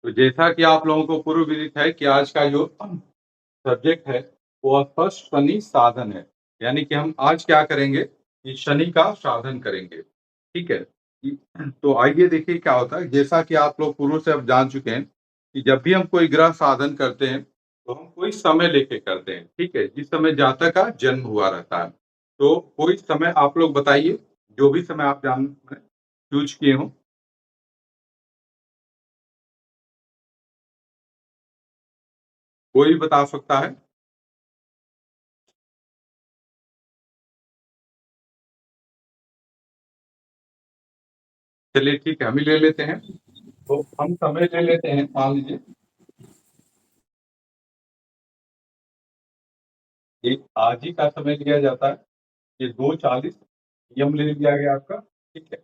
तो जैसा कि आप लोगों को पूर्व विदित है कि आज का जो सब्जेक्ट है, वो स्पष्ट शनि साधन है। यानी कि हम आज क्या करेंगे कि शनि का साधन करेंगे, ठीक है? तो आइए देखिए क्या होता है, जैसा कि आप लोग पूर्व से अब जान चुके हैं कि जब भी हम कोई ग्रह साधन करते हैं, तो हम कोई समय लेके करते हैं, ठीक है? जिस समय जातक का जन्म हुआ रहता है। तो कोई समय आप लोग बताइए, जो भी समय आप चूज़ किए हों। कोई बता सकता है? चलिए ठीक है, हम ही ले लेते हैं। तो हम समय ले लेते हैं, मान लीजिए एक आज ही का समय लिया जाता है। ये 2:40 पीएम ले लिया गया आपका, ठीक है?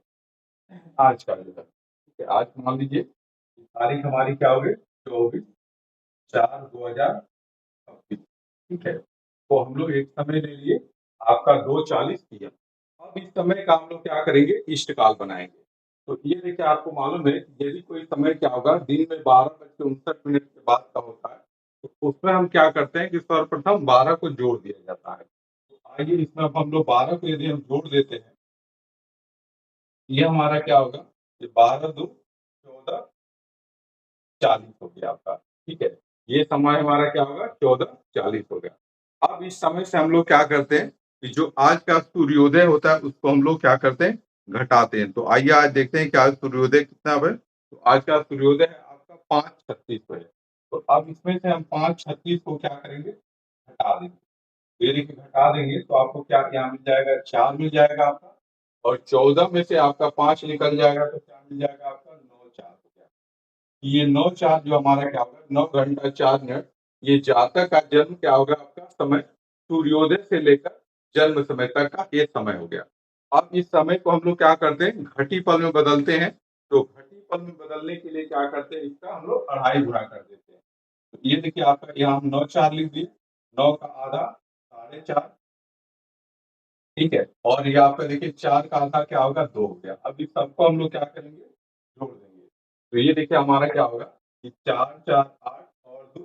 आज का जो है, ठीक है? आज मान लीजिए तारीख हमारी क्या हो गई? 24/4/2026, ठीक है? तो हम लोग एक समय ले लिए आपका 2:40 पीएम। अब इस समय का हम लोग क्या करेंगे? इष्टकाल बनाएँगे। तो ये देखिए आपको मालूम है कि यदि कोई समय क्या होगा दिन में 12:59 के बाद का होता है, तो उसमें हम क्या करते हैं कि सर्वप्रथम 12 को जोड़ दिया जाता है। तो आइए इसमें अब हम लोग 12 को यदि हम जोड़ देते हैं, ये हमारा क्या होगा? ये 12 दूनी 14 40 हो गया आपका, ठीक है? ये समय हमारा क्या होगा? 14:40 हो गया। अब इस समय से हम लोग क्या करते हैं कि जो आज का सूर्योदय होता है, उसको हम लोग क्या करते हैं? घटाते हैं। तो आइए आज देखते हैं कि आज सूर्योदय कितना है? तो आज का सूर्योदय है आपका 5:36 पे है। तो अब इसमें से हम 5:36 को क्या करेंगे? घटा देंगे। ये देखिए घटा देंगे तो आपको क्या यहाँ मिल जाएगा? 4 मिल जाएगा आपका, और 14 में से आपका 5 निकल जाएगा तो क्या मिल जाएगा आपका? 9-4 हो गया। ये 9-4 जो हमारा क्या होगा? 9 घंटा 4 मिनट, ये जातक का जन्म क्या होगा आपका समय, सूर्योदय से लेकर जन्म समय तक का ये समय हो गया। अब इस समय को हम लोग क्या करते हैं? घटी पल में बदलते हैं। तो घटी पल में बदलने के लिए क्या करते हैं? इसका हम लोग अढ़ाई गुणा कर देते हैं। तो ये देखिए आपका यहाँ हम 9-4 लिख दिए, 9 का आधा 4.5, ठीक है? और ये आपका देखिए 4 का आधा क्या होगा? 2 हो गया। अब इस सबको हम लोग क्या करेंगे? जोड़ देंगे। तो ये देखिए हमारा क्या होगा कि 4 4 8 और 2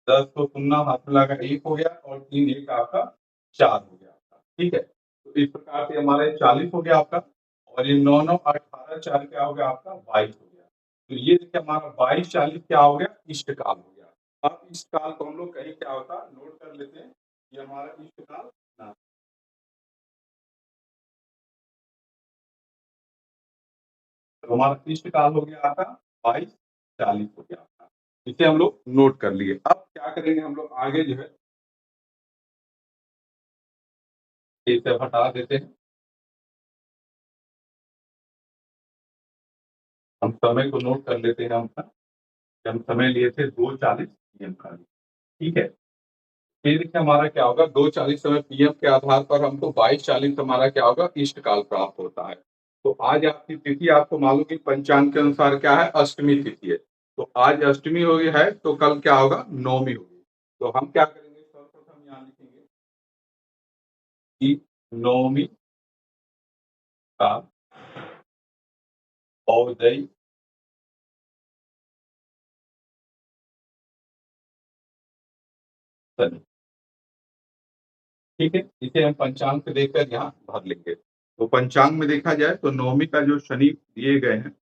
10 को शून्य हाथ में लगा 1 हो गया, और 3 1 आपका 4 हो गया आपका, ठीक है? तो इस प्रकार से हमारा ये 40 हो गया आपका, और ये 9 9 18 4 क्या हो गया आपका? 22 हो गया। तो ये देखिए हमारा 22-40 क्या हो गया? इष्टकाल हो गया। अब इस काल को हम लोग कहीं क्या होता है? नोट कर लेते हैं। ये हमारा इष्टकाल ना, तो हमारा इष्टकाल हो गया आपका 22-40 हो गया आपका। इसे हम लोग नोट कर लिए। अब क्या करेंगे हम लोग आगे जो है, इसे हटा देते हैं। हम समय को नोट कर लेते हैं अपना, कि हम समय लिए थे 2:40 पीएम का, ठीक है? फिर देखिए हमारा क्या होगा? 2:40 समय पीएम के आधार पर हमको 22:40 हमारा क्या होगा? इष्टकाल प्राप्त होता है। तो आज आपकी तिथि आपको मालूम है पंचांग के अनुसार क्या है? अष्टमी तिथि है। तो आज अष्टमी हो गई है, तो कल क्या होगा? नवमी होगी। तो हम क्या करेंगे? सर्वप्रथम यहाँ लिखेंगे कि नवमी का औदय शनि, ठीक है? इसे हम पंचांग पे देखकर यहाँ भर लेंगे। तो पंचांग में देखा जाए तो नवमी का जो शनि दिए गए हैं,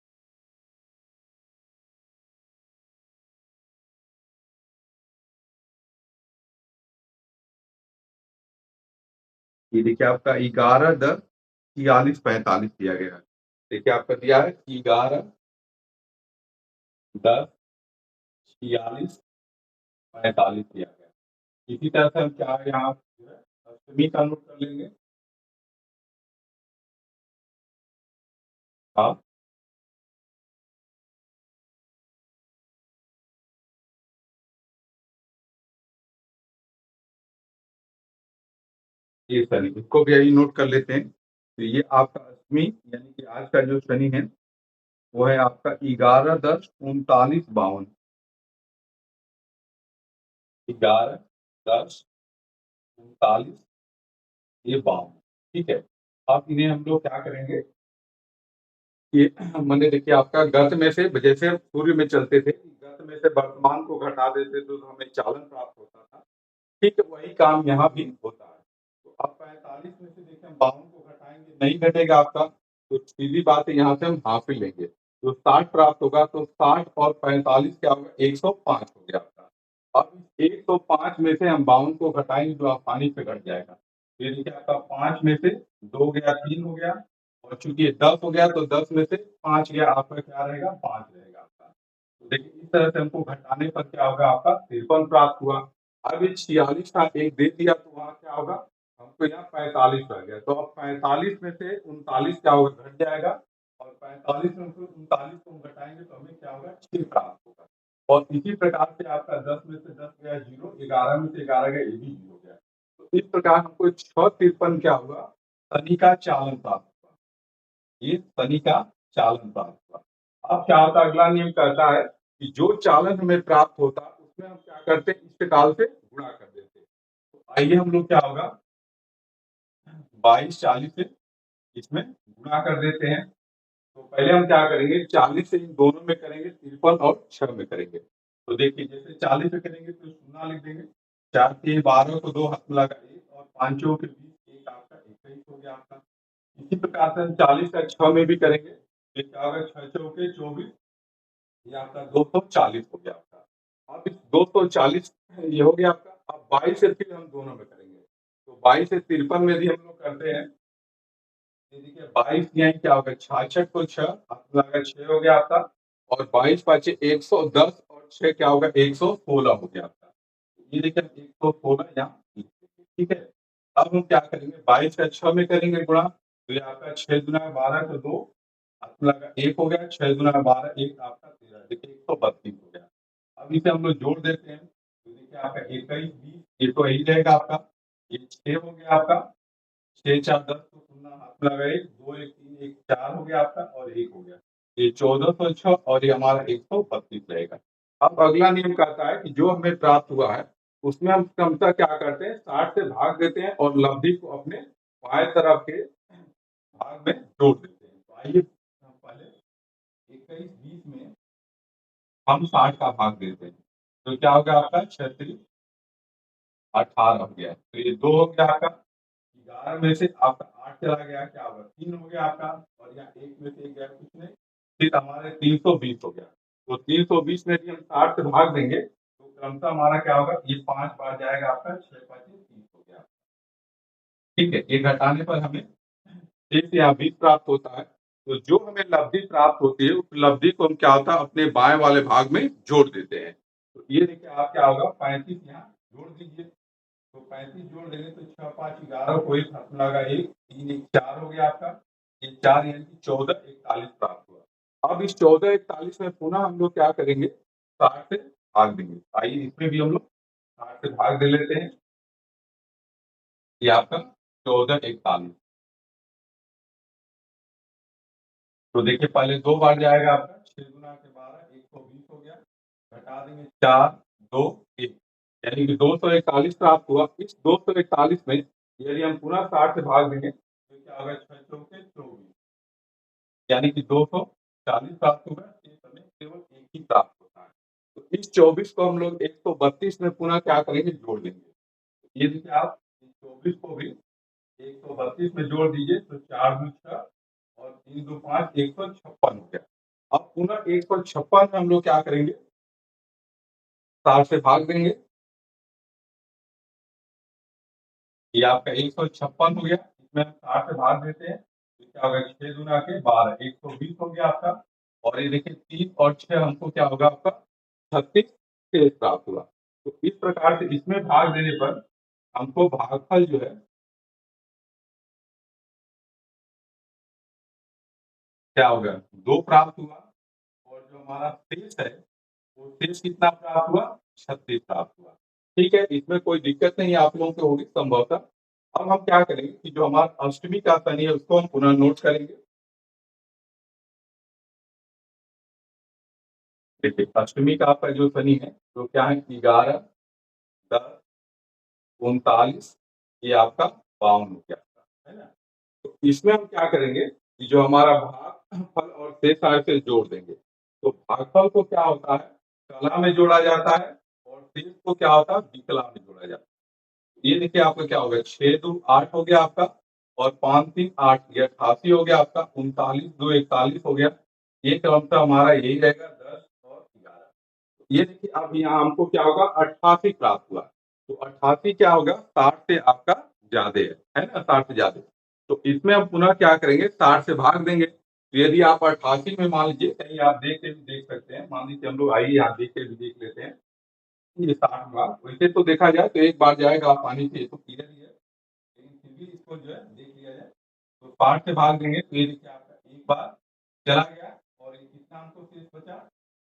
ये देखिए आपका 11-10-46-45 दिया गया है। देखिए आपका दिया है 11-10-46-45 दिया गया है। इसी तरह से हम क्या यहाँ जो है अष्टमी का नोट कर लेंगे। हाँ, ये शनि, इसको भी यही नोट कर लेते हैं। तो ये आपका अष्टमी यानी कि आज का जो शनि है, वो है आपका 11-10-39-52। 11-10-39 ये 52, ठीक है? अब इन्हें हम लोग क्या करेंगे कि मैंने देखिए आपका गत में से जैसे सूर्य में चलते थे, में से वर्तमान को घटा देते तो हमें चालन प्राप्त होता था। ठीक है, वही काम यहाँ भी होता है। तो अब 45 में से देखिए हम 52 को घटाएँगे, नहीं घटेगा आपका, तो सीधी बात है यहाँ से हम हाफ ही लेंगे। तो 60 प्राप्त होगा, तो 60 और 45 क्या होगा, 105 हो गया आपका। अब 105 में से हम 52 को घटाएँगे जो आसानी से घट जाएगा। ये देखिए आपका 5 में से 2 गया, 3 हो गया, और चूँकि ये 10 हो गया तो 10 में से 5 गया, आपका क्या रहेगा, 5 रहेगा आपका। तो देखिए इस तरह से हमको घटाने पर क्या होगा, आपका 53 प्राप्त हुआ। अब ये 46 था, 1 दे दिया तो वहाँ क्या होगा, हमको यहाँ 45 रह गया। तो अब 45 में से 39 क्या होगा, घट जाएगा, और 45 में से 39 को हम घटाएँगे तो हमें क्या होगा, 6 प्राप्त होगा। और इसी प्रकार से आपका 10 में से 10 गया 0, 11 में से 11 गया, ये भी 0 गया। तो इस प्रकार हमको 653 क्या हुआ, शनि का चालन प्राप्त हुआ। ये शनि का चालन प्राप्त हुआ। अब क्या होता है, अगला नियम कहता है कि जो चालन हमें प्राप्त होता है उसमें हम क्या करते हैं, इष्टकाल से गुणा कर देते हैं। तो आइए हम लोग क्या होगा, 22 40 से इसमें गुणा कर देते हैं। तो पहले हम क्या करेंगे, 40 से इन दोनों में करेंगे, 53 और 6 में करेंगे। तो देखिए जैसे 40 में करेंगे तो शून्य लिख देंगे, 4 3 12 को 2 हाथ मिला कर 1, और 5 के बीच 1 आपका 21 हो गया आपका। इसी प्रकार से हम 40 का 6 में भी करेंगे, तो क्या होगा, 6 चौके 24, ये आपका 240 हो गया आपका। अब इस 240 ये हो गया आपका। अब 22 से फिर हम दोनों में करेंगे, तो 22 से 53 में भी हम लोग करते हैं। ये देखिए 22 यहाँ क्या होगा, 66 को 6 लगा 6 हो गया आपका, और 22 पाँचे 110, और 6 क्या होगा, 116 हो गया आपका। ये देखिए 116 यहाँ लिख देंगे, ठीक है। अब हम क्या करेंगे, 22 का 6 में करेंगे गुणा, तो ये आपका 6 दूना 12 तो 2 लगा 1 हो गया, 6 दूना 12 1 आपका 13, देखिए 132 हो गया। अब इसे हम लोग जोड़ देते हैं, तो देखिए आपका 21 20 ये तो यही रहेगा आपका, ये 6 हो गया आपका, 6 4 10 को शून्य हाथ में लगाइए, 2 1 3 1 4 हो गया आपका, और 1 हो गया। ये 1406 और ये हमारा 132 रहेगा। अब अगला नियम कहता है कि जो हमें प्राप्त हुआ है, उसमें हम क्रमशः क्या करते हैं, 60 से भाग देते हैं और लब्धि को अपने बाएँ तरफ के भाग में जोड़ देते हैं। तो आइए हम पहले 21 20 में हम 60 का भाग देते हैं। तो क्या हो गया आपका, 6 3 18 हो गया। तो ये 2 हो गया आपका, 11 में से आपका 8 चला गया, क्या होगा, 3 हो गया आपका, और यहाँ 1 में से 1 गया कुछ नहीं, फिर हमारे 320 हो गया। तो 320 में भी हम 60 से भाग देंगे तो क्रमशः हमारा क्या होगा, ये 5 बार जाएगा आपका, 6 5 30 हो गया। ठीक है, ये घटाने पर हमें 6 से यहाँ 20 प्राप्त होता है। तो जो हमें लब्धि प्राप्त होती है, उस लब्धि को हम क्या होता है, अपने बाएँ वाले भाग में जोड़ देते हैं। तो ये देखिए आप क्या होगा, 35 यहाँ जोड़ दीजिए। तो 35 जोड़ देंगे तो 6 5 11 को 1 हाथ में लगा 1 3 1 4 हो गया आपका। ये 4 यानी कि 14 41 प्राप्त हुआ। अब इस 14 41 में पुनः हम लोग क्या करेंगे, 60 से भाग देंगे। आइए इसमें भी हम लोग 60 से भाग दे लेते हैं। ये आपका 14 41। तो देखिए पहले 2 बार जाएगा आपका, 6 गुना के 12 120 हो गया। घटा देंगे 4 2 1, यानी कि 241 प्राप्त हुआ। इस 241 में यदि हम पुनः 60 से भाग देंगे तो क्या होगा, 6 चौके 24, यानी कि 240 प्राप्त होगा। शेष हमें केवल 1 ही प्राप्त होता है। तो इस 24 को हम लोग 132 में पुनः क्या करेंगे, जोड़ देंगे। ये देखिए आप इस 24 को भी 132 में जोड़ दीजिए, तो 4 दूनी 6 और 3 2 5 156 हो गया। अब पुनः 156 में हम लोग क्या करेंगे, 60 से भाग देंगे। ये आपका 156 हो गया, इसमें हम 60 से भाग देते हैं, तो क्या होगा, 6 दूना के 12 120 हो गया आपका। और ये देखिए 3 और 6 हमको क्या होगा आपका, 36 शेष प्राप्त हुआ। तो इस प्रकार से इसमें भाग देने पर हमको भागफल जो है क्या होगा, 2 प्राप्त हुआ, और जो हमारा शेष है वो शेष कितना प्राप्त हुआ, 36 प्राप्त हुआ। ठीक है, इसमें कोई दिक्कत नहीं आप लोगों को होगी संभवतः। अब हम क्या करेंगे कि जो हमारा अष्टमी का शनि है उसको हम पुनः नोट करेंगे। देखिए अष्टमी का आपका जो शनि है तो क्या है, 11 10 39, ये आपका 52 हो गया, है ना। तो इसमें हम क्या करेंगे कि जो हमारा भागफल और शेष आय से जोड़ देंगे। तो भागफल को क्या होता है, कला में जोड़ा जाता है और शेष को क्या होता है विकला में जोड़ा जाता है। ये देखिए आपका क्या होगा 6 2 8 हो गया आपका और 5 3 8 ये 88 हो गया आपका 39 2 41 हो गया। ये क्रमशः हमारा यही रहेगा 10 और 11। ये देखिए अब यहाँ हमको क्या होगा 88 प्राप्त हुआ। तो 88 क्या होगा 60 से आपका ज्यादा है ना 60 से ज्यादा। तो इसमें हम पुनः क्या करेंगे 60 से भाग देंगे। तो यदि आप 88 में मान लीजिए कहीं आप देख के भी देख सकते हैं, मान लीजिए हम लोग आइए यहाँ देख के भी देख लेते हैं। ये 60 बार वैसे तो देखा जाए तो एक बार जाएगा आसानी से, ये तो क्लियर ही है, लेकिन फिर भी इसको जो है देख लिया जाए। तो 60 से भाग देंगे तो ये देखिए आपका एक बार चला गया और ये कितना हमको शेष बचा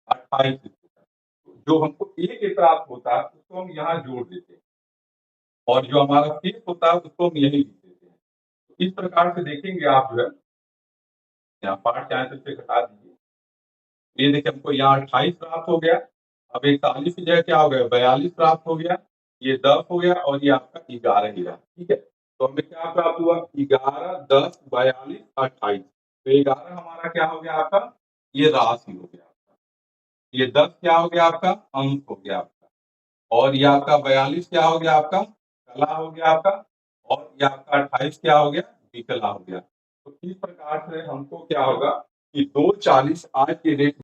28 शेष बचा। तो जो हमको एक ही प्राप्त होता है उसको हम यहाँ जोड़ देते हैं और जो हमारा शेष होता है उसको हम यही लिख देते हैं। तो इस प्रकार से देखेंगे आप जो है यहाँ 5 चाहे तो इसे घटा दीजिए। ये देखिए हमको यहाँ 28 प्राप्त हो गया। अब 41 की जगह क्या हो गया 42 प्राप्त हो गया। ये 10 हो गया और ये आपका 11 ही रहा। ठीक है, तो हमें क्या प्राप्त हुआ 11 10 42 28। तो 11 हमारा क्या हो गया आपका ये राशि हो गया आपका। ये 10 क्या हो गया आपका अंक हो गया आपका और ये आपका 42 क्या हो गया आपका कला हो गया आपका और ये आपका 28 क्या हो गया विकला हो गया। तो इस प्रकार से हमको क्या होगा कि 240 आज के डेट